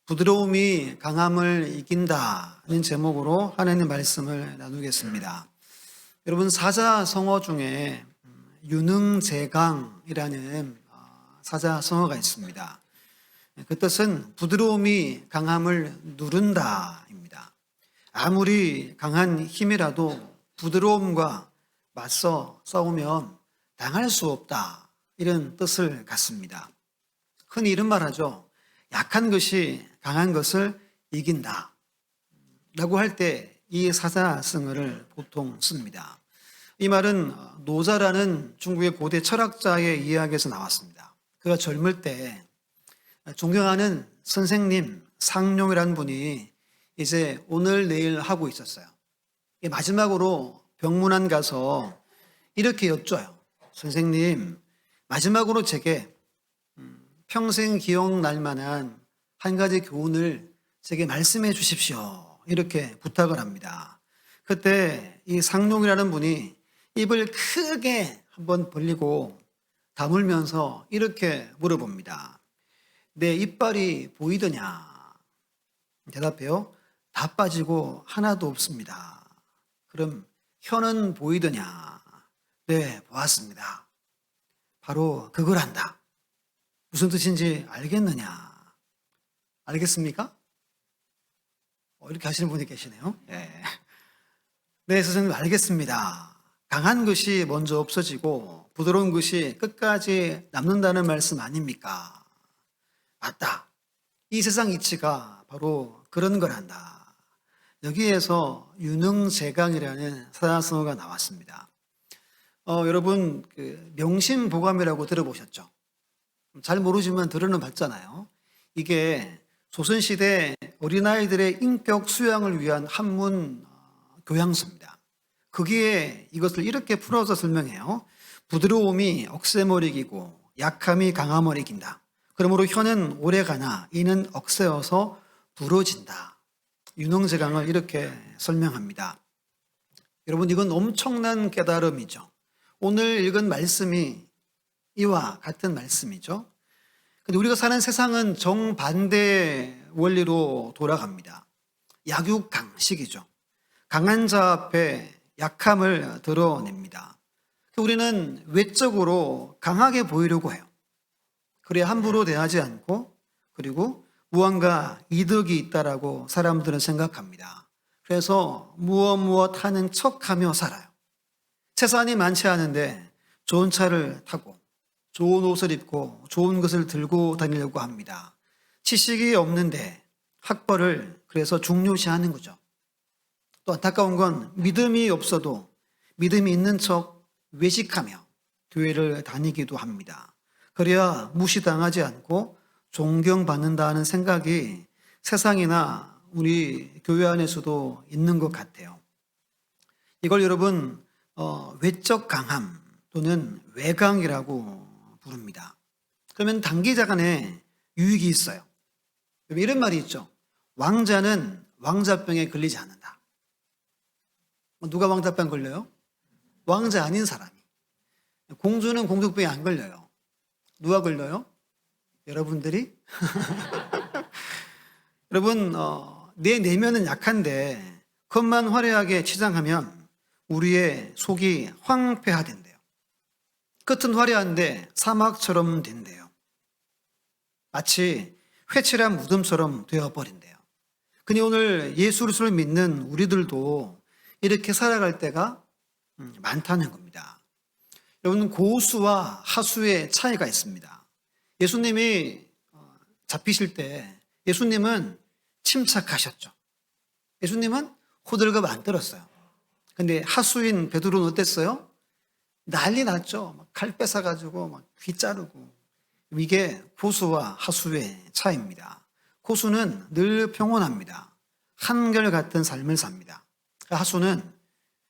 부드러움이 강함을 이긴다는 제목으로 하나님 말씀을 나누겠습니다. 여러분, 사자성어 중에 유능제강이라는 사자성어가 있습니다. 그 뜻은 부드러움이 강함을 누른다입니다. 아무리 강한 힘이라도 부드러움과 맞서 싸우면 당할 수 없다, 이런 뜻을 갖습니다. 흔히 이런 말 하죠. 약한 것이 강한 것을 이긴다 라고 할 때 이 사자성어를 보통 씁니다. 이 말은 노자라는 중국의 고대 철학자의 이야기에서 나왔습니다. 그가 젊을 때 존경하는 선생님 상룡이라는 분이 이제 오늘 내일 하고 있었어요. 마지막으로 병문안 가서 이렇게 여쭤요. 선생님, 마지막으로 제게 평생 기억날 만한 한 가지 교훈을 제게 말씀해 주십시오. 이렇게 부탁을 합니다. 그때 이 상룡이라는 분이 입을 크게 한번 벌리고 다물면서 이렇게 물어봅니다. 내 이빨이 보이더냐? 대답해요. 다 빠지고 하나도 없습니다. 그럼 혀는 보이더냐? 네, 보았습니다. 바로 그걸 한다. 무슨 뜻인지 알겠느냐? 알겠습니까? 이렇게 하시는 분이 계시네요. 네, 선생님 알겠습니다. 강한 것이 먼저 없어지고 부드러운 것이 끝까지 남는다는 말씀 아닙니까? 맞다. 이 세상 이치가 바로 그런 거란다. 여기에서 유능제강이라는 사자성어가 나왔습니다. 여러분, 명심보감이라고 들어보셨죠? 잘 모르지만 들어는 봤잖아요. 이게 조선시대 어린아이들의 인격 수양을 위한 한문 교양서입니다. 거기에 이것을 이렇게 풀어서 설명해요. 부드러움이 억셈을 이기고 약함이 강함을 이긴다. 그러므로 혀는 오래가나 이는 억세어서 부러진다. 유능제강을 이렇게 설명합니다. 여러분, 이건 엄청난 깨달음이죠. 오늘 읽은 말씀이 이와 같은 말씀이죠. 근데 우리가 사는 세상은 정반대 원리로 돌아갑니다. 약육강식이죠. 강한 자 앞에 약함을 드러냅니다. 우리는 외적으로 강하게 보이려고 해요. 그래야 함부로 대하지 않고, 그리고 무언가 이득이 있다라고 사람들은 생각합니다. 그래서 무엇 하는 척하며 살아요. 재산이 많지 않은데 좋은 차를 타고 좋은 옷을 입고 좋은 것을 들고 다니려고 합니다. 지식이 없는데 학벌을 그래서 중요시하는 거죠. 또 안타까운 건 믿음이 없어도 믿음이 있는 척 외식하며 교회를 다니기도 합니다. 그래야 무시당하지 않고 존경받는다는 생각이 세상이나 우리 교회 안에서도 있는 것 같아요. 이걸 여러분 외적 강함 또는 외강이라고 부릅니다. 그러면 단기자간에 유익이 있어요. 이런 말이 있죠. 왕자는 왕자병에 걸리지 않는다. 누가 왕자병 걸려요? 왕자 아닌 사람이. 공주는 공주병에 안 걸려요. 누가 걸려요? 여러분들이? 여러분, 내 내면은 약한데 겉만 화려하게 치장하면 우리의 속이 황폐화된대요. 겉은 화려한데 사막처럼 된대요. 마치 회칠한 무덤처럼 되어버린대요. 근데 오늘 예수 그리스도를 믿는 우리들도 이렇게 살아갈 때가 많다는 겁니다. 여러분, 고수와 하수의 차이가 있습니다. 예수님이 잡히실 때 예수님은 침착하셨죠. 예수님은 호들갑 안 떨었어요. 근데 하수인 베드로는 어땠어요? 난리 났죠. 칼 뺏어가지고 귀 자르고. 이게 고수와 하수의 차이입니다. 고수는 늘 평온합니다. 한결같은 삶을 삽니다. 하수는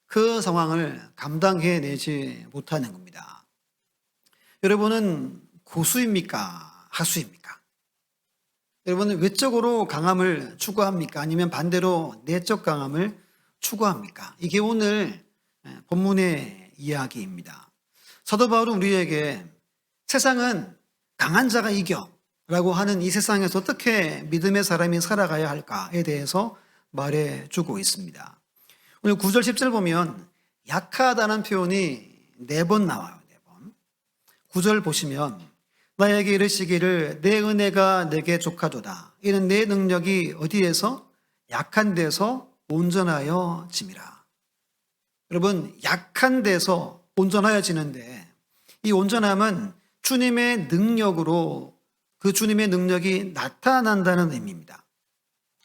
그 상황을 감당해내지 못하는 겁니다. 여러분은 고수입니까? 하수입니까? 여러분은 외적으로 강함을 추구합니까? 아니면 반대로 내적 강함을 추구합니까? 이게 오늘 본문의 이야기입니다. 사도 바울은 우리에게 세상은 강한 자가 이겨, 라고 하는 이 세상에서 어떻게 믿음의 사람이 살아가야 할까에 대해서 말해주고 있습니다. 오늘 9절 10절 보면 약하다는 표현이 4번 나와요. 4번. 9절 보시면 나에게 이르시기를 내 은혜가 내게 족하도다. 이는 내 능력이 어디에서? 약한 데서 온전하여 짐이라. 여러분, 약한 데서 온전하여지는데 이 온전함은 주님의 능력으로 그 주님의 능력이 나타난다는 의미입니다.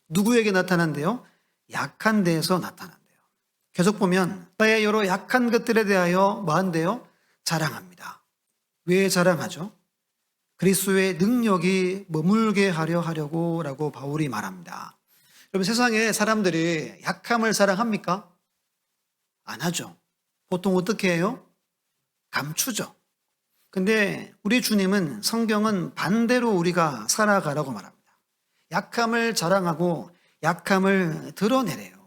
누구에게 나타난대요? 약한 데에서 나타난대요. 계속 보면 나의 여러 약한 것들에 대하여 뭐한대요? 자랑합니다. 왜 자랑하죠? 그리스도의 능력이 머물게 하려고 라고 바울이 말합니다. 여러분, 세상에 사람들이 약함을 자랑합니까? 안 하죠. 보통 어떻게 해요? 감추죠. 근데 우리 주님은 성경은 반대로 우리가 살아가라고 말합니다. 약함을 자랑하고 약함을 드러내래요.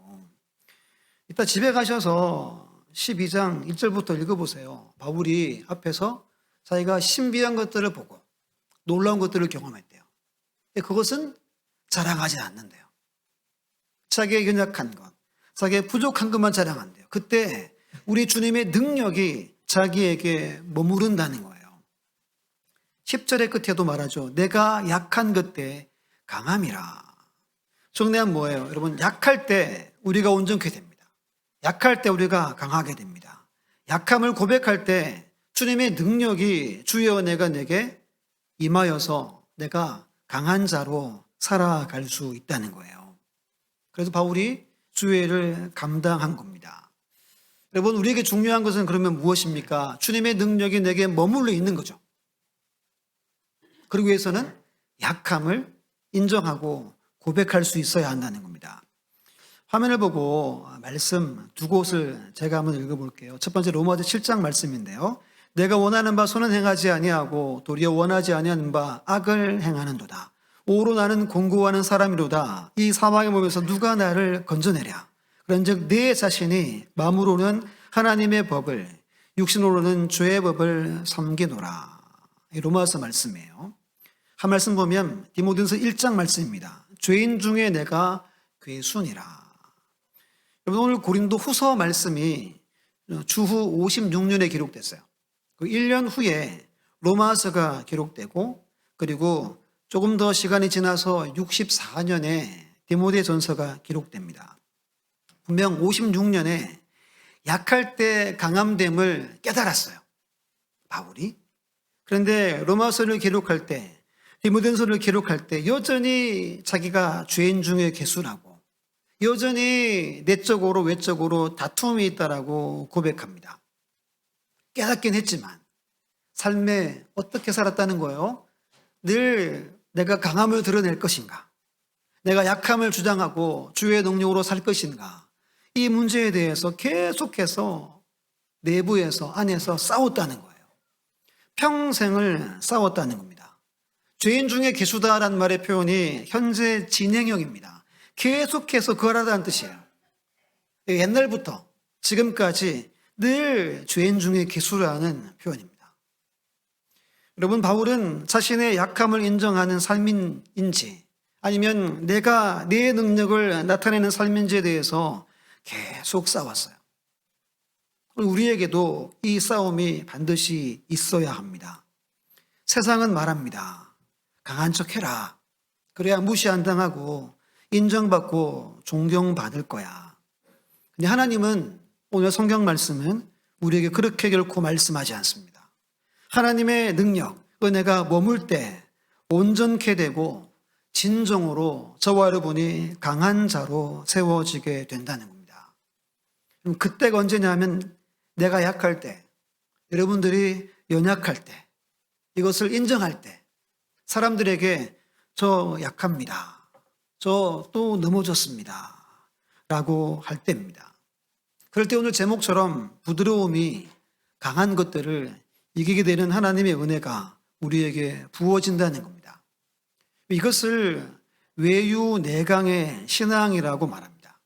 이따 집에 가셔서 12장 1절부터 읽어보세요. 바울이 앞에서 자기가 신비한 것들을 보고 놀라운 것들을 경험했대요. 그것은 자랑하지 않는데요. 자기의 연약한 것, 자기의 부족한 것만 자랑한대요. 그때 우리 주님의 능력이 자기에게 머무른다는 거예요. 10절의 끝에도 말하죠. 내가 약한 그때 강함이라. 정리하면 뭐예요? 여러분, 약할 때 우리가 온전케 됩니다. 약할 때 우리가 강하게 됩니다. 약함을 고백할 때 주님의 능력이 주의 은혜가 내게 임하여서 내가 강한 자로 살아갈 수 있다는 거예요. 그래서 바울이 주의를 감당한 겁니다. 여러분, 우리에게 중요한 것은 그러면 무엇입니까? 주님의 능력이 내게 머물러 있는 거죠. 그러기 위해서는 약함을 인정하고 고백할 수 있어야 한다는 겁니다. 화면을 보고 말씀 2곳을 제가 한번 읽어볼게요. 첫 번째 로마서 7장 말씀인데요. 내가 원하는 바 손은 행하지 아니하고 도리어 원하지 아니하는 바 악을 행하는도다. 오로 나는 공고하는 사람이로다. 이 사망의 몸에서 누가 나를 건져내랴. 그런즉 내 자신이 마음으로는 하나님의 법을 육신으로는 죄의 법을 섬기노라. 이 로마서 말씀이에요. 한 말씀 보면 디모데전서 1장 말씀입니다. 죄인 중에 내가 괴순이라. 여러분, 오늘 고린도 후서 말씀이 주후 56년에 기록됐어요. 그 1년 후에 로마서가 기록되고 그리고 조금 더 시간이 지나서 64년에 디모데전서가 기록됩니다. 분명 56년에 약할 때 강함됨을 깨달았어요, 바울이. 그런데 로마서를 기록할 때, 디모데전서를 기록할 때 여전히 자기가 죄인 중에 괴수라고 여전히 내적으로 외적으로 다툼이 있다라고 고백합니다. 깨닫긴 했지만 삶에 어떻게 살았다는 거예요? 늘 내가 강함을 드러낼 것인가? 내가 약함을 주장하고 주의 능력으로 살 것인가? 이 문제에 대해서 계속해서 내부에서 안에서 싸웠다는 거예요. 평생을 싸웠다는 겁니다. 죄인 중에 괴수다라는 말의 표현이 현재 진행형입니다. 계속해서 거하라는 뜻이에요. 옛날부터 지금까지 늘 죄인 중에 괴수라는 표현입니다. 여러분, 바울은 자신의 약함을 인정하는 삶인지 아니면 내가 내 능력을 나타내는 삶인지에 대해서 계속 싸웠어요. 우리에게도 이 싸움이 반드시 있어야 합니다. 세상은 말합니다. 강한 척 해라. 그래야 무시 안 당하고 인정받고 존경받을 거야. 근데 하나님은 오늘 성경 말씀은 우리에게 그렇게 결코 말씀하지 않습니다. 하나님의 능력, 은혜가 머물 때 온전케 되고 진정으로 저와 여러분이 강한 자로 세워지게 된다는 겁니다. 그럼 그때가 언제냐면 내가 약할 때, 여러분들이 연약할 때, 이것을 인정할 때, 사람들에게 저 약합니다. 저 또 넘어졌습니다. 라고 할 때입니다. 그럴 때 오늘 제목처럼 부드러움이 강한 것들을 이기게 되는 하나님의 은혜가 우리에게 부어진다는 겁니다. 이것을 외유내강의 신앙이라고 말합니다.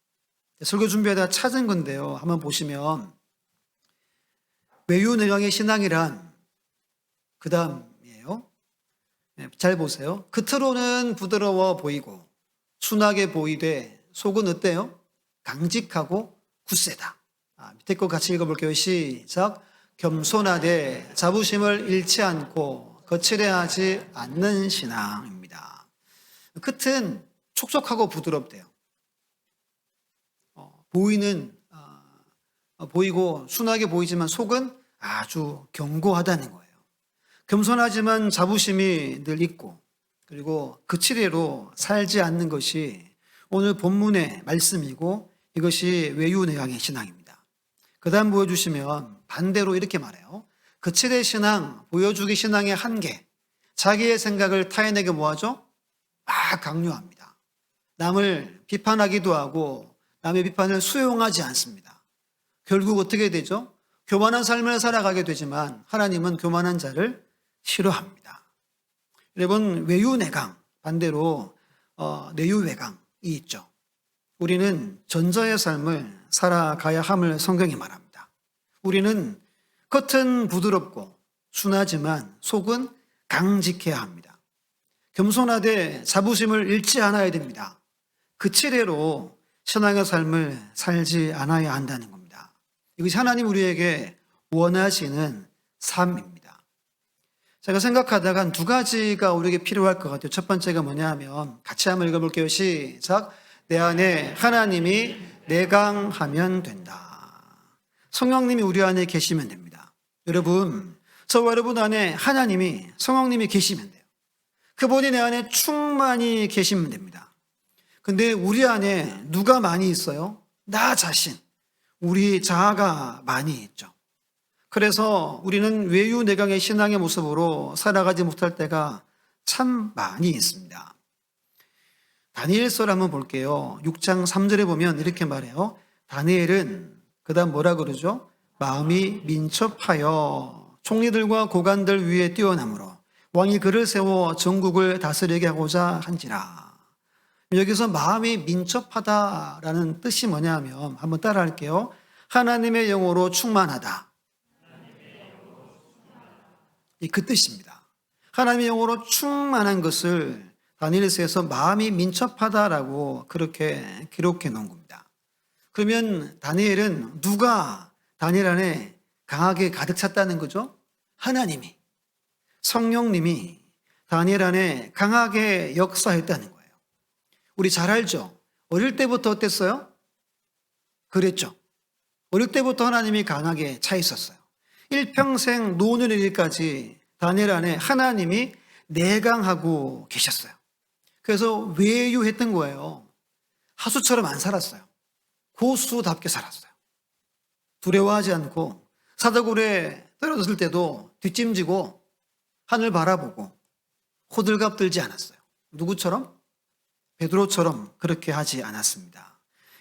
설교 준비하다가 찾은 건데요. 한번 보시면 외유내강의 신앙이란 그 다음이에요. 잘 보세요. 겉으로는 부드러워 보이고 순하게 보이되 속은 어때요? 강직하고 굳세다. 밑에 거 같이 읽어볼게요. 시작. 겸손하되 자부심을 잃지 않고 거칠해하지 않는 신앙입니다. 겉은 촉촉하고 부드럽대요. 보이고 순하게 보이지만 속은 아주 견고하다는 거예요. 겸손하지만 자부심이 늘 있고 그리고 거칠애로 살지 않는 것이 오늘 본문의 말씀이고 이것이 외유내강의 신앙입니다. 그 다음 보여주시면 반대로 이렇게 말해요. 거칠애 신앙, 보여주기 신앙의 한계, 자기의 생각을 타인에게 뭐하죠? 막 강요합니다. 남을 비판하기도 하고 남의 비판을 수용하지 않습니다. 결국 어떻게 되죠? 교만한 삶을 살아가게 되지만 하나님은 교만한 자를 싫어합니다. 여러분, 외유내강, 반대로 내유외강이 있죠. 우리는 전자의 삶을 살아가야 함을 성경이 말합니다. 우리는 겉은 부드럽고 순하지만 속은 강직해야 합니다. 겸손하되 자부심을 잃지 않아야 됩니다. 거칠애로 신앙의 삶을 살지 않아야 한다는 겁니다. 이것이 하나님 우리에게 원하시는 삶입니다. 제가 생각하다가 한 두 가지가 우리에게 필요할 것 같아요. 첫 번째가 뭐냐 하면 같이 한번 읽어볼게요. 시작. 내 안에 하나님이 내강하면 된다. 성령님이 우리 안에 계시면 됩니다. 여러분, 저와 여러분 안에 하나님이, 성령님이 계시면 돼요. 그분이 내 안에 충만히 계시면 됩니다. 근데 우리 안에 누가 많이 있어요? 나 자신, 우리 자아가 많이 있죠. 그래서 우리는 외유내강의 신앙의 모습으로 살아가지 못할 때가 참 많이 있습니다. 다니엘서를 한번 볼게요. 6장 3절에 보면 이렇게 말해요. 다니엘은 그 다음 뭐라 그러죠? 마음이 민첩하여 총리들과 고관들 위에 뛰어나므로 왕이 그를 세워 전국을 다스리게 하고자 한지라. 여기서 마음이 민첩하다라는 뜻이 뭐냐 하면 한번 따라 할게요. 하나님의 영으로 충만하다. 그 뜻입니다. 하나님의 영으로 충만한 것을 다니엘서에서 마음이 민첩하다라고 그렇게 기록해 놓은 겁니다. 그러면 다니엘은 누가 다니엘 안에 강하게 가득 찼다는 거죠? 하나님이, 성령님이 다니엘 안에 강하게 역사했다는 거예요. 우리 잘 알죠? 어릴 때부터 어땠어요? 그랬죠. 어릴 때부터 하나님이 강하게 차 있었어요. 일평생 노년의 일까지 다니엘 안에 하나님이 내강하고 계셨어요. 그래서 외유했던 거예요. 하수처럼 안 살았어요. 고수답게 살았어요. 두려워하지 않고 사자굴에 떨어졌을 때도 뒷짐지고 하늘 바라보고 호들갑 떨지 않았어요. 누구처럼? 베드로처럼 그렇게 하지 않았습니다.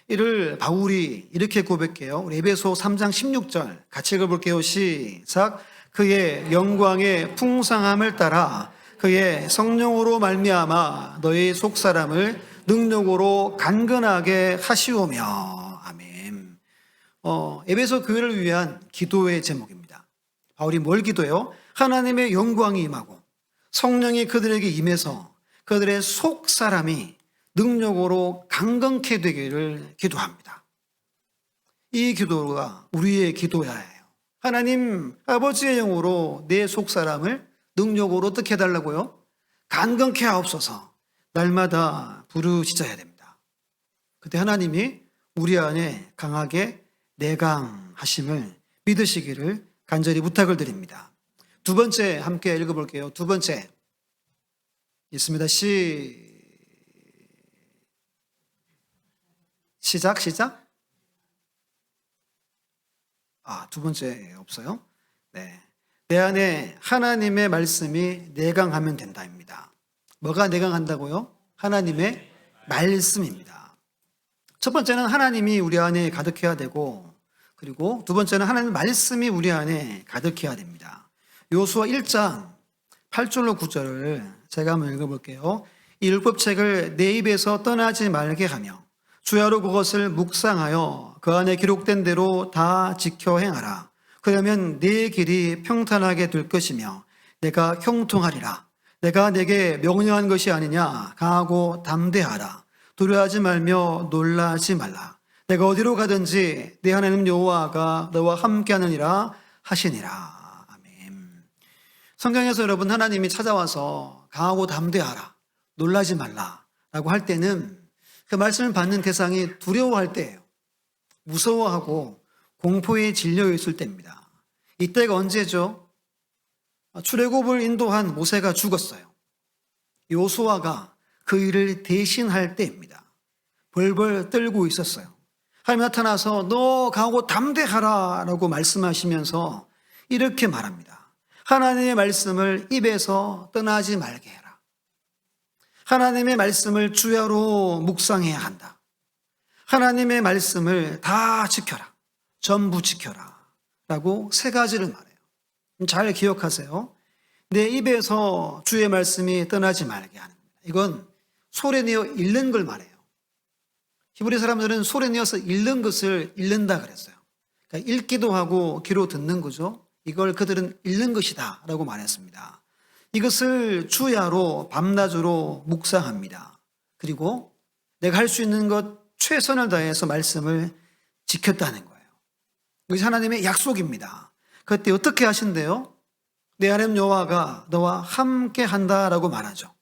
이를 바울이 이렇게 고백해요. 우리 에베소 3장 16절 같이 읽어볼게요. 시작. 그의 영광의 풍성함을 따라 그의 성령으로 말미암아 너희 속사람을 능력으로 간근하게 하시오며. 아멘. 에베소 교회를 위한 기도의 제목입니다. 바울이 뭘 기도해요? 하나님의 영광이 임하고 성령이 그들에게 임해서 그들의 속사람이 능력으로 강건케 되기를 기도합니다. 이 기도가 우리의 기도여야 해요. 하나님 아버지의 영으로 내 속사람을 능력으로 어떻게 해달라고요? 강건케 하옵소서. 날마다 부르짖어야 됩니다. 그때 하나님이 우리 안에 강하게 내강하심을 믿으시기를 간절히 부탁을 드립니다. 두 번째 함께 읽어볼게요. 두 번째 있습니다. 시작. 두 번째 없어요? 네. 내 안에 하나님의 말씀이 내강하면 된다입니다. 뭐가 내강한다고요? 하나님의 말씀입니다. 첫 번째는 하나님이 우리 안에 가득해야 되고, 그리고 두 번째는 하나님의 말씀이 우리 안에 가득해야 됩니다. 요수아 1장 8절로 9절을 제가 한번 읽어볼게요. 이 율법책을 내 입에서 떠나지 말게 하며 주야로 그것을 묵상하여 그 안에 기록된 대로 다 지켜 행하라. 그러면 네 길이 평탄하게 될 것이며 내가 형통하리라. 내가 내게 명령한 것이 아니냐. 강하고 담대하라. 두려워하지 말며 놀라지 말라. 내가 어디로 가든지 내 하나님 여호와가 너와 함께하느니라 하시니라. 아멘. 성경에서 여러분 하나님이 찾아와서 강하고 담대하라. 놀라지 말라. 라고 할 때는 그 말씀을 받는 대상이 두려워할 때예요. 무서워하고 공포에 질려 있을 때입니다. 이때가 언제죠? 출애굽을 인도한 모세가 죽었어요. 여호수아가 그 일을 대신할 때입니다. 벌벌 떨고 있었어요. 하나님 나타나서 너 강하고 담대하라 라고 말씀하시면서 이렇게 말합니다. 하나님의 말씀을 입에서 떠나지 말게 해라. 하나님의 말씀을 주야로 묵상해야 한다. 하나님의 말씀을 다 지켜라. 전부 지켜라. 라고 세 가지를 말해요. 잘 기억하세요. 내 입에서 주의 말씀이 떠나지 말게 하는 겁니다. 이건 소리내어 읽는 걸 말해요. 히브리 사람들은 소리내어서 읽는 것을 읽는다 그랬어요. 그러니까 읽기도 하고 귀로 듣는 거죠. 이걸 그들은 읽는 것이다 라고 말했습니다. 이것을 주야로 밤낮으로 묵상합니다. 그리고 내가 할 수 있는 것 최선을 다해서 말씀을 지켰다는 거예요. 이것이 하나님의 약속입니다. 그때 어떻게 하신대요? 내 하나님 여호와가 너와 함께 한다라고 말하죠.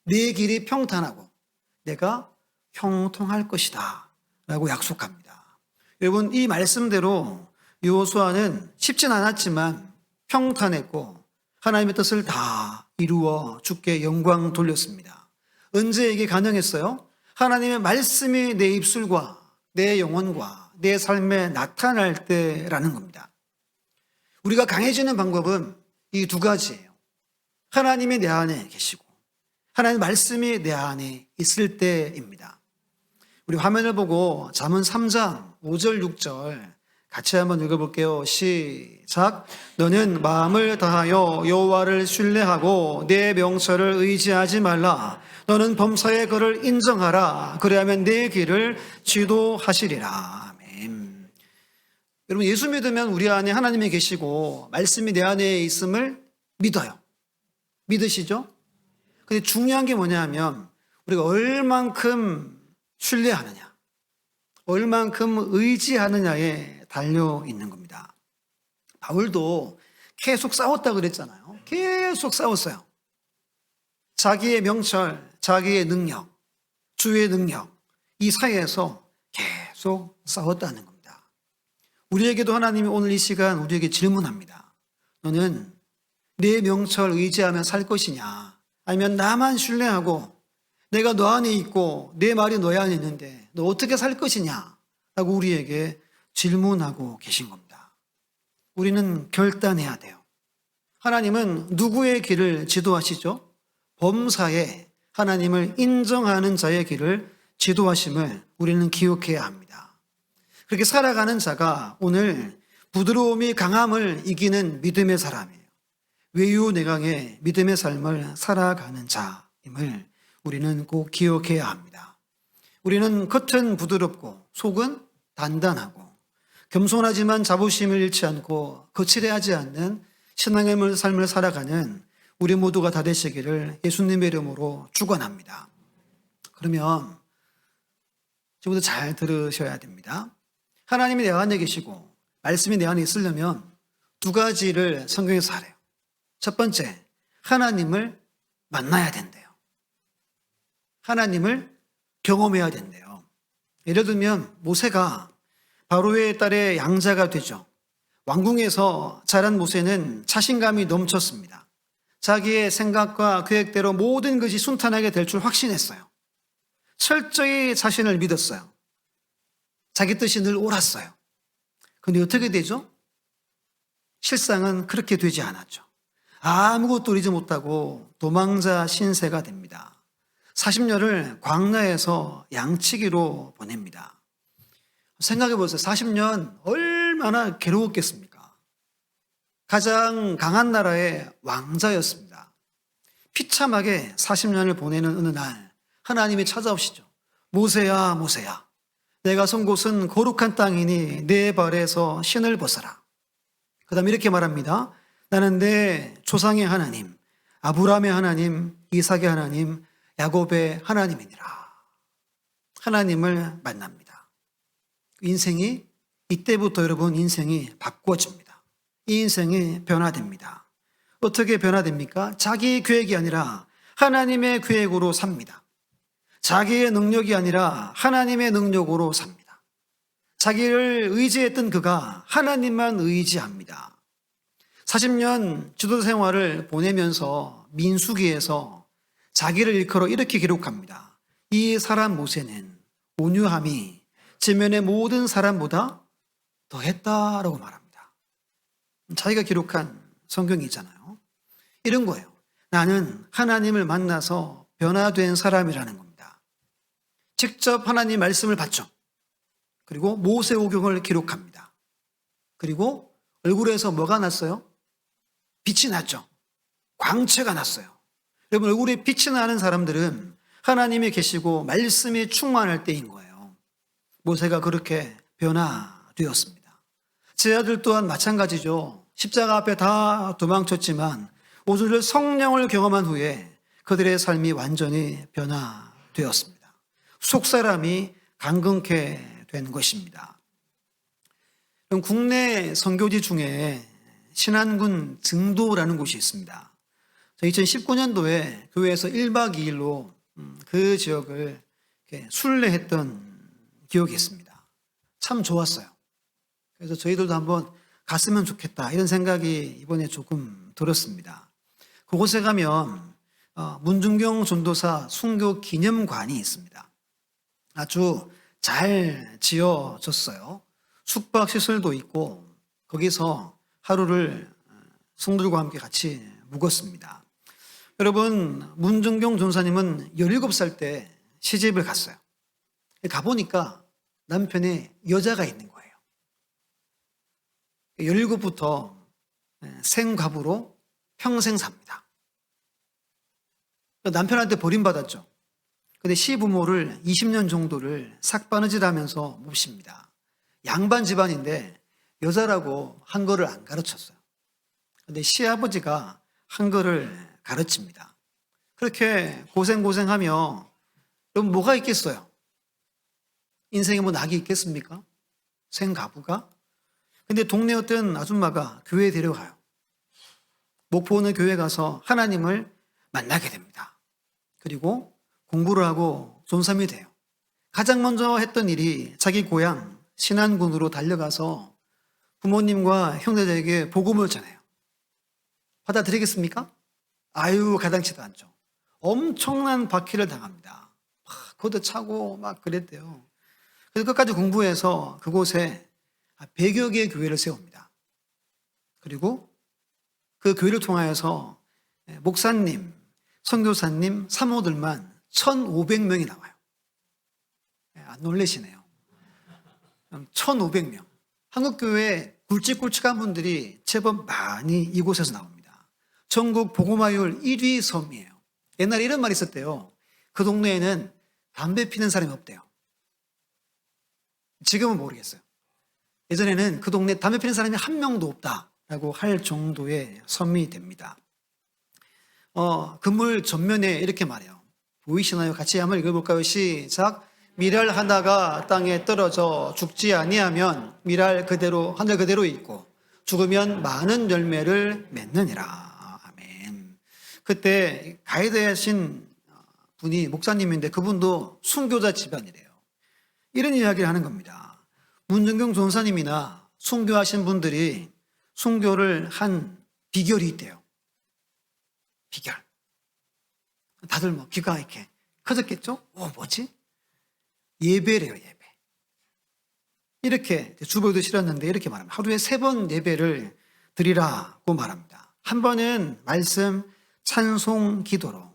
네 길이 평탄하고 내가 형통할 것이다 라고 약속합니다. 여러분 이 말씀대로 여호수아는 쉽진 않았지만 평탄했고 하나님의 뜻을 다 이루어 주께 영광 돌렸습니다. 언제 이게 가능했어요? 하나님의 말씀이 내 입술과 내 영혼과 내 삶에 나타날 때라는 겁니다. 우리가 강해지는 방법은 이 두 가지예요. 하나님이 내 안에 계시고 하나님의 말씀이 내 안에 있을 때입니다. 우리 화면을 보고 잠언 3장 5절 6절 같이 한번 읽어볼게요. 시작. 너는 마음을 다하여 여호와를 신뢰하고 내 명철을 의지하지 말라. 너는 범사의 그를 인정하라. 그래야면 내 길을 지도하시리라. 아멘. 여러분 예수 믿으면 우리 안에 하나님이 계시고 말씀이 내 안에 있음을 믿어요. 믿으시죠? 근데 중요한 게 뭐냐면 우리가 얼만큼 신뢰하느냐, 얼만큼 의지하느냐에 달려 있는 겁니다. 바울도 계속 싸웠다 그랬잖아요. 계속 싸웠어요. 자기의 명철, 자기의 능력, 주의 능력 이 사이에서 계속 싸웠다는 겁니다. 우리에게도 하나님이 오늘 이 시간 우리에게 질문합니다. 너는 내 명철 의지하며 살 것이냐? 아니면 나만 신뢰하고 내가 너 안에 있고 내 말이 너의 안에 있는데 너 어떻게 살 것이냐? 라고 우리에게 질문하고 계신 겁니다. 우리는 결단해야 돼요. 하나님은 누구의 길을 지도하시죠? 범사에 하나님을 인정하는 자의 길을 지도하심을 우리는 기억해야 합니다. 그렇게 살아가는 자가 오늘 부드러움이 강함을 이기는 믿음의 사람이에요. 외유내강의 믿음의 삶을 살아가는 자임을 우리는 꼭 기억해야 합니다. 우리는 겉은 부드럽고 속은 단단하고 겸손하지만 자부심을 잃지 않고 거칠해하지 않는 신앙의 삶을 살아가는 우리 모두가 다 되시기를 예수님의 이름으로 축원합니다. 그러면 지금부터 잘 들으셔야 됩니다. 하나님이 내 안에 계시고 말씀이 내 안에 있으려면 두 가지를 성경에서 하래요. 첫 번째, 하나님을 만나야 된대요. 하나님을 경험해야 된대요. 예를 들면 모세가 바로의 딸의 양자가 되죠. 왕궁에서 자란 모세는 자신감이 넘쳤습니다. 자기의 생각과 계획대로 모든 것이 순탄하게 될 줄 확신했어요. 철저히 자신을 믿었어요. 자기 뜻이 늘 옳았어요. 그런데 어떻게 되죠? 실상은 그렇게 되지 않았죠. 아무것도 이루지 못하고 도망자 신세가 됩니다. 40년을 광야에서 양치기로 보냅니다. 생각해 보세요. 40년 얼마나 괴로웠겠습니까? 가장 강한 나라의 왕자였습니다. 비참하게 40년을 보내는 어느 날 하나님이 찾아오시죠. 모세야, 모세야. 내가 선 곳은 거룩한 땅이니 내 발에서 신을 벗어라. 그 다음에 이렇게 말합니다. 나는 내 조상의 하나님, 아브라함의 하나님, 이삭의 하나님, 야곱의 하나님이니라. 하나님을 만납니다. 인생이 이때부터 여러분 인생이 바꿔집니다. 이 인생이 변화됩니다. 어떻게 변화됩니까? 자기 계획이 아니라 하나님의 계획으로 삽니다. 자기의 능력이 아니라 하나님의 능력으로 삽니다. 자기를 의지했던 그가 하나님만 의지합니다. 40년 지도 생활을 보내면서 민수기에서 자기를 일컬어 이렇게 기록합니다. 이 사람 모세는 온유함이 지면의 모든 사람보다 더했다라고 말합니다. 자기가 기록한 성경이 있잖아요. 이런 거예요. 나는 하나님을 만나서 변화된 사람이라는 겁니다. 직접 하나님 말씀을 받죠. 그리고 모세오경을 기록합니다. 그리고 얼굴에서 뭐가 났어요? 빛이 났죠. 광채가 났어요. 여러분, 얼굴에 빛이 나는 사람들은 하나님이 계시고 말씀이 충만할 때인 거예요. 모세가 그렇게 변화되었습니다. 제 아들 또한 마찬가지죠. 십자가 앞에 다 도망쳤지만 오순절 성령을 경험한 후에 그들의 삶이 완전히 변화되었습니다. 속사람이 강건케 된 것입니다. 그럼 국내 선교지 중에 신안군 증도라는 곳이 있습니다. 2019년도에 교회에서 1박 2일로 그 지역을 순례했던 기억이 있습니다. 참 좋았어요. 그래서 저희들도 한번 갔으면 좋겠다 이런 생각이 이번에 조금 들었습니다. 그곳에 가면 문중경 전도사 순교 기념관이 있습니다. 아주 잘 지어졌어요. 숙박시설도 있고 거기서 하루를 성들과 함께 같이 묵었습니다. 여러분, 문중경 전사님은 17살 때 시집을 갔어요. 가보니까 남편에 여자가 있는 거예요. 17부터 생과부로 평생 삽니다. 남편한테 버림받았죠. 근데 시부모를 20년 정도를 삭바느질하면서 몹십니다. 양반 집안인데 여자라고 한글을 안 가르쳤어요. 근데 시아버지가 한글을 가르칩니다. 그렇게 고생하며 여러분 뭐가 있겠어요? 인생에 뭐 낙이 있겠습니까? 생가부가? 근데 동네 어떤 아줌마가 교회에 데려가요. 목포 교회 가서 하나님을 만나게 됩니다. 그리고 공부를 하고 존삼이 돼요. 가장 먼저 했던 일이 자기 고향 신안군으로 달려가서 부모님과 형제들에게 복음을 전해요. 받아들이겠습니까? 아유, 가당치도 않죠. 엄청난 박해를 당합니다. 걷어차고 막 그랬대요. 그래서 끝까지 공부해서 그곳에 100여 개의 교회를 세웁니다. 그리고 그 교회를 통하여서 목사님, 선교사님, 사모들만 1,500명이 나와요. 안 놀라시네요. 1,500명. 한국교회 굵직굵직한 분들이 제법 많이 이곳에서 나옵니다. 전국 복음화율 1위 섬이에요. 옛날에 이런 말이 있었대요. 그 동네에는 담배 피는 사람이 없대요. 지금은 모르겠어요. 예전에는 그 동네 담배 피는 사람이 한 명도 없다라고 할 정도의 섬이 됩니다. 건물 전면에 이렇게 말해요. 보이시나요? 같이 한번 읽어볼까요? 시작. 밀알 하나가 땅에 떨어져 죽지 아니하면 밀알 그대로 하늘 그대로 있고 죽으면 많은 열매를 맺느니라. 아멘. 그때 가이드 하신 분이 목사님인데 그분도 순교자 집안이래요. 이런 이야기를 하는 겁니다. 문정경 전사님이나 순교하신 분들이 순교를 한 비결이 있대요. 비결. 다들 뭐 귀가 이렇게 커졌겠죠? 뭐지? 예배래요, 예배. 이렇게 주보도 실었는데 이렇게 말합니다. 하루에 3번 예배를 드리라고 말합니다. 한 번은 말씀, 찬송, 기도로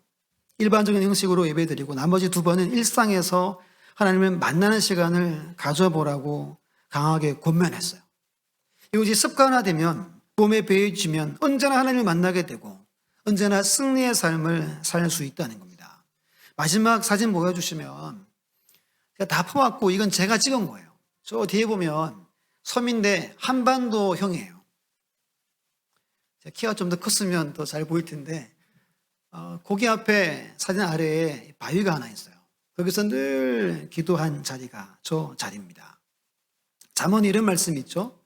일반적인 형식으로 예배 드리고 나머지 2번은 일상에서 하나님을 만나는 시간을 가져보라고 강하게 권면했어요. 이것이 습관화되면 몸에 배어지면 언제나 하나님을 만나게 되고 언제나 승리의 삶을 살 수 있다는 겁니다. 마지막 사진 보여주시면 다 퍼왔고 이건 제가 찍은 거예요. 저 뒤에 보면 섬인데 한반도형이에요. 키가 좀 더 컸으면 더 잘 보일 텐데 고기 앞에 사진 아래에 바위가 하나 있어요. 거기서 늘 기도한 자리가 저 자리입니다. 잠언 이런 말씀이 있죠.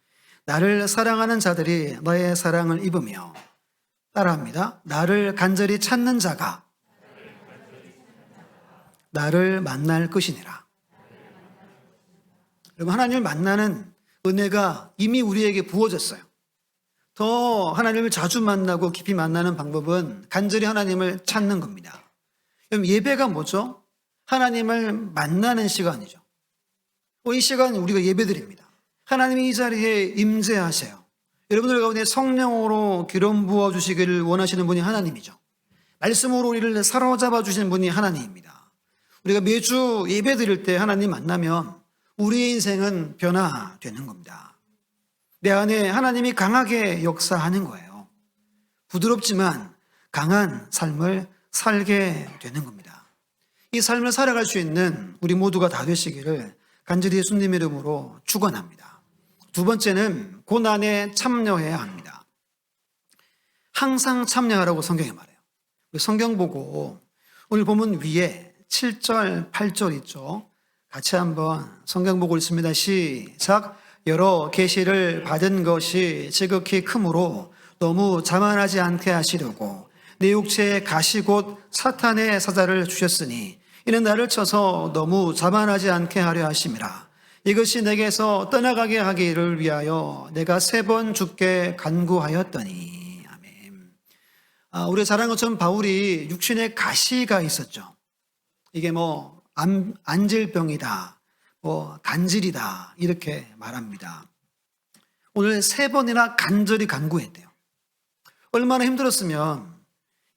나를 사랑하는 자들이 너의 사랑을 입으며, 따라합니다. 나를 간절히 찾는 자가 나를 만날 것이니라. 여러분, 하나님을 만나는 은혜가 이미 우리에게 부어졌어요. 더 하나님을 자주 만나고 깊이 만나는 방법은 간절히 하나님을 찾는 겁니다. 여러분, 예배가 뭐죠? 하나님을 만나는 시간이죠. 이 시간 우리가 예배드립니다. 하나님이 이 자리에 임재하세요. 여러분들 가운데 성령으로 기름 부어주시기를 원하시는 분이 하나님이죠. 말씀으로 우리를 사로잡아 주시는 분이 하나님입니다. 우리가 매주 예배 드릴 때 하나님 만나면 우리의 인생은 변화되는 겁니다. 내 안에 하나님이 강하게 역사하는 거예요. 부드럽지만 강한 삶을 살게 되는 겁니다. 이 삶을 살아갈 수 있는 우리 모두가 다 되시기를 간절히 예수님의 이름으로 축원합니다. 두 번째는 고난에 참여해야 합니다. 항상 참여하라고 성경에 말해요. 성경 보고 오늘 본문 위에 7절, 8절 있죠. 같이 한번 성경 보고 있습니다. 시작. 여러 계시를 받은 것이 지극히 크므로 너무 자만하지 않게 하시려고 내 육체에 가시 곧 사탄의 사자를 주셨으니 이는 나를 쳐서 너무 자만하지 않게 하려 하심이라. 이것이 내게서 떠나가게 하기를 위하여 내가 3번 죽게 간구하였더니. 아멘. 우리 잘 아는 것처럼 바울이 육신에 가시가 있었죠. 이게 안질병이다, 간질이다 이렇게 말합니다. 오늘 3번이나 간절히 간구했대요. 얼마나 힘들었으면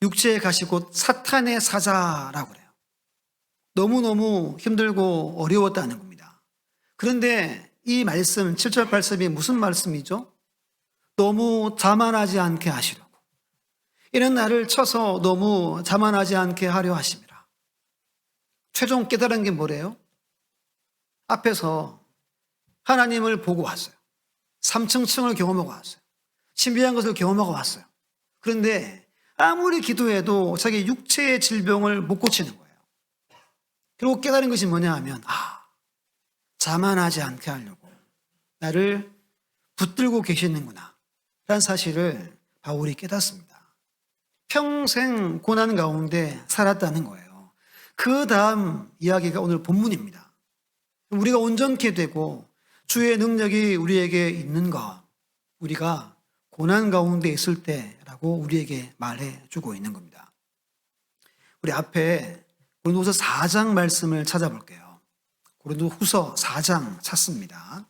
육체에 가시 곧 사탄의 사자라고 그래요. 너무너무 힘들고 어려웠다는 겁니다. 그런데 이 말씀 7절 말씀이 무슨 말씀이죠? 너무 자만하지 않게 하시려고. 이는 나를 쳐서 너무 자만하지 않게 하려 하심이라. 최종 깨달은 게 뭐래요? 앞에서 하나님을 보고 왔어요. 3층 층을 경험하고 왔어요. 신비한 것을 경험하고 왔어요. 그런데 아무리 기도해도 자기 육체의 질병을 못 고치는 거예요. 그리고 깨달은 것이 뭐냐 하면 자만하지 않게 하려고 나를 붙들고 계시는구나 라는 사실을 바울이 깨닫습니다. 평생 고난 가운데 살았다는 거예요. 그 다음 이야기가 오늘 본문입니다. 우리가 온전케 되고 주의 능력이 우리에게 있는 것, 우리가 고난 가운데 있을 때라고 우리에게 말해주고 있는 겁니다. 우리 앞에 고린도후서 4장 말씀을 찾아볼게요. 고린도후서 4장 찾습니다.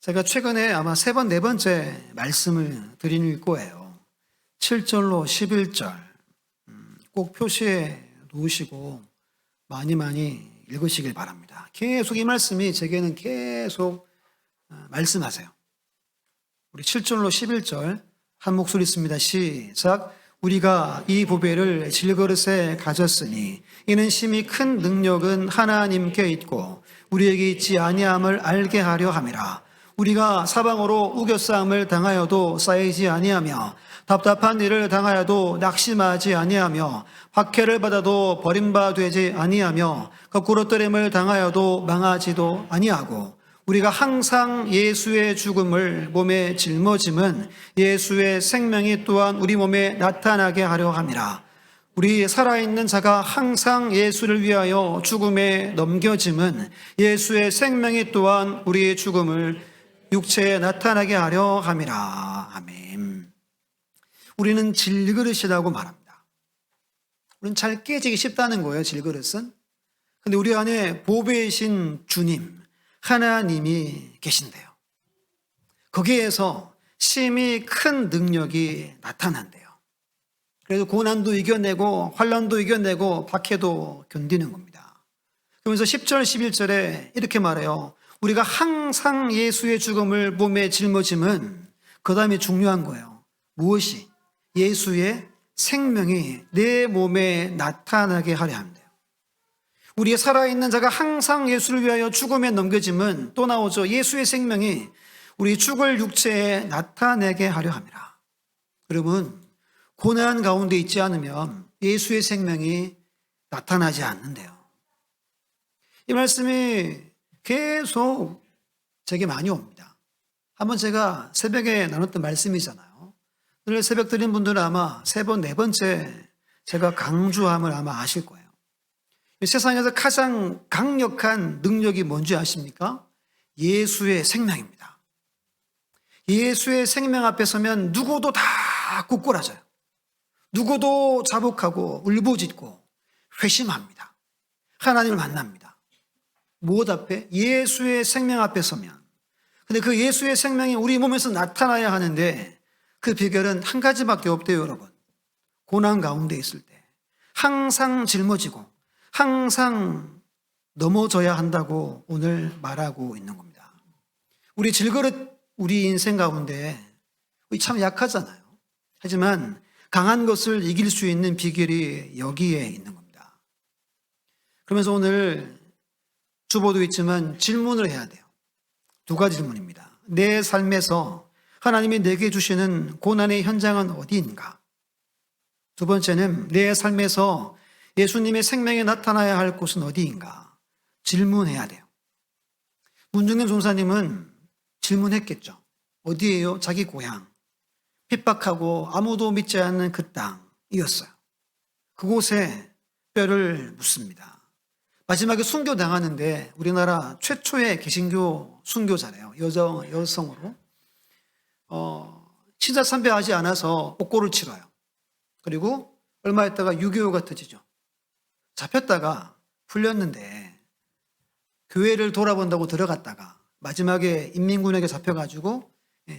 제가 최근에 아마 3번, 4번째 말씀을 드리는 거예요. 7절로 11절 꼭 표시해 놓으시고 많이 읽으시길 바랍니다. 계속 이 말씀이 제게는 계속 말씀하세요. 우리 7절로 11절 한 목소리 있습니다. 시작. 우리가 이 보배를 질그릇에 가졌으니 이는 심히 큰 능력은 하나님께 있고 우리에게 있지 아니함을 알게 하려 함이라. 우리가 사방으로 우겨싸움을 당하여도 쌓이지 아니하며 답답한 일을 당하여도 낙심하지 아니하며 박해를 받아도 버림바 되지 아니하며 거꾸로 뜨림을 당하여도 망하지도 아니하고 우리가 항상 예수의 죽음을 몸에 짊어짐은 예수의 생명이 또한 우리 몸에 나타나게 하려 함이라. 우리 살아있는 자가 항상 예수를 위하여 죽음에 넘겨짐은 예수의 생명이 또한 우리의 죽음을 육체에 나타나게 하려 함이라. 아멘. 우리는 질그릇이라고 말합니다. 우리는 잘 깨지기 쉽다는 거예요, 질그릇은. 근데 우리 안에 보배이신 주님, 하나님이 계신대요. 거기에서 심히 큰 능력이 나타난대요. 그래서 고난도 이겨내고 환난도 이겨내고 박해도 견디는 겁니다. 그러면서 10절, 11절에 이렇게 말해요. 우리가 항상 예수의 죽음을 몸에 짊어짐은 그 다음에 중요한 거예요. 무엇이? 예수의 생명이 내 몸에 나타나게 하려 합니다. 우리의 살아있는 자가 항상 예수를 위하여 죽음에 넘겨짐은 또 나오죠. 예수의 생명이 우리 죽을 육체에 나타내게 하려 함이라. 여러분, 고난 가운데 있지 않으면 예수의 생명이 나타나지 않는데요. 이 말씀이 계속 제게 많이 옵니다. 한번 제가 새벽에 나눴던 말씀이잖아요. 오늘 새벽 드린 분들은 아마 세 번, 네 번째 제가 강조함을 아마 아실 거예요. 세상에서 가장 강력한 능력이 뭔지 아십니까? 예수의 생명입니다. 예수의 생명 앞에 서면 누구도 다 굳건해져요. 누구도 자복하고 울부짖고 회심합니다. 하나님을 만납니다. 무엇 앞에? 예수의 생명 앞에 서면. 근데 그 예수의 생명이 우리 몸에서 나타나야 하는데 그 비결은 한 가지밖에 없대요, 여러분. 고난 가운데 있을 때 항상 짊어지고 항상 넘어져야 한다고 오늘 말하고 있는 겁니다. 우리 질그릇, 우리 인생 가운데 참 약하잖아요. 하지만 강한 것을 이길 수 있는 비결이 여기에 있는 겁니다. 그러면서 오늘 주보도 있지만 질문을 해야 돼요. 두 가지 질문입니다. 내 삶에서 하나님이 내게 주시는 고난의 현장은 어디인가? 두 번째는 내 삶에서 예수님의 생명이 나타나야 할 곳은 어디인가? 질문해야 돼요. 문중현 종사님은 질문했겠죠. 어디예요? 자기 고향. 핍박하고 아무도 믿지 않는 그 땅이었어요. 그곳에 뼈를 묻습니다. 마지막에 순교당하는데 우리나라 최초의 개신교 순교자래요. 여성으로. 신사 참배하지 않아서 옥고를 치러요. 그리고 얼마 있다가 6.25가 터지죠. 잡혔다가 풀렸는데 교회를 돌아본다고 들어갔다가 마지막에 인민군에게 잡혀가지고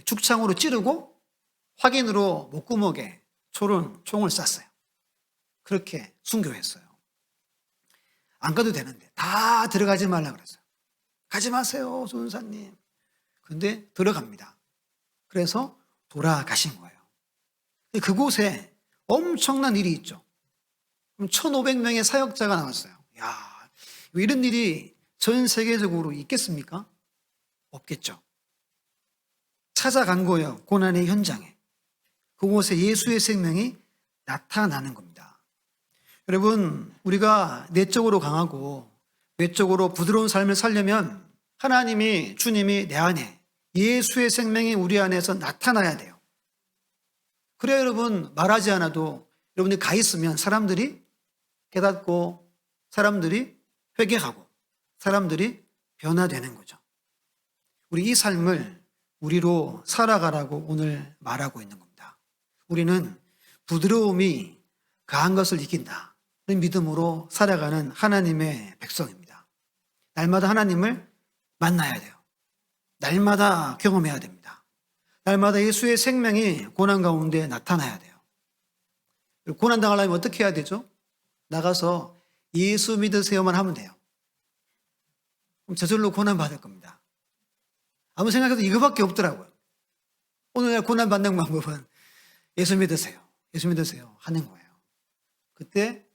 죽창으로 찌르고 확인으로 목구멍에 총을 쐈어요. 그렇게 순교했어요. 안 가도 되는데 다 들어가지 말라 그랬어요. 가지 마세요, 조은사님. 근데 들어갑니다. 그래서 돌아가신 거예요. 그곳에 엄청난 일이 있죠. 1,500명의 사역자가 나왔어요. 야, 이런 일이 전 세계적으로 있겠습니까? 없겠죠. 찾아간 거예요. 고난의 현장에. 그곳에 예수의 생명이 나타나는 겁니다. 여러분, 우리가 내적으로 강하고 외적으로 부드러운 삶을 살려면 하나님이, 주님이 내 안에 예수의 생명이 우리 안에서 나타나야 돼요. 그래야 여러분 말하지 않아도 여러분이 가 있으면 사람들이 깨닫고 사람들이 회개하고 사람들이 변화되는 거죠. 우리 이 삶을 우리로 살아가라고 오늘 말하고 있는 겁니다. 우리는 부드러움이 강한 것을 이긴다는 믿음으로 살아가는 하나님의 백성입니다. 날마다 하나님을 만나야 돼요. 날마다 경험해야 됩니다. 날마다 예수의 생명이 고난 가운데 나타나야 돼요. 고난 당하려면 어떻게 해야 되죠? 나가서 예수 믿으세요만 하면 돼요. 그럼 저절로 고난 받을 겁니다. 아무 생각해도 이거밖에 없더라고요. 오늘날 고난 받는 방법은 예수 믿으세요. 예수 믿으세요. 하는 거예요. 그때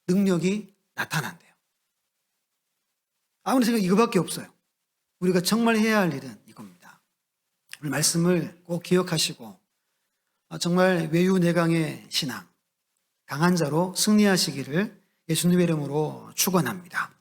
능력이 나타난대요. 아무리 생각 이거밖에 없어요. 우리가 정말 해야 할 일은 이겁니다. 오늘 말씀을 꼭 기억하시고 정말 외유내강의 신앙, 강한 자로 승리하시기를 예수님의 이름으로 축원합니다.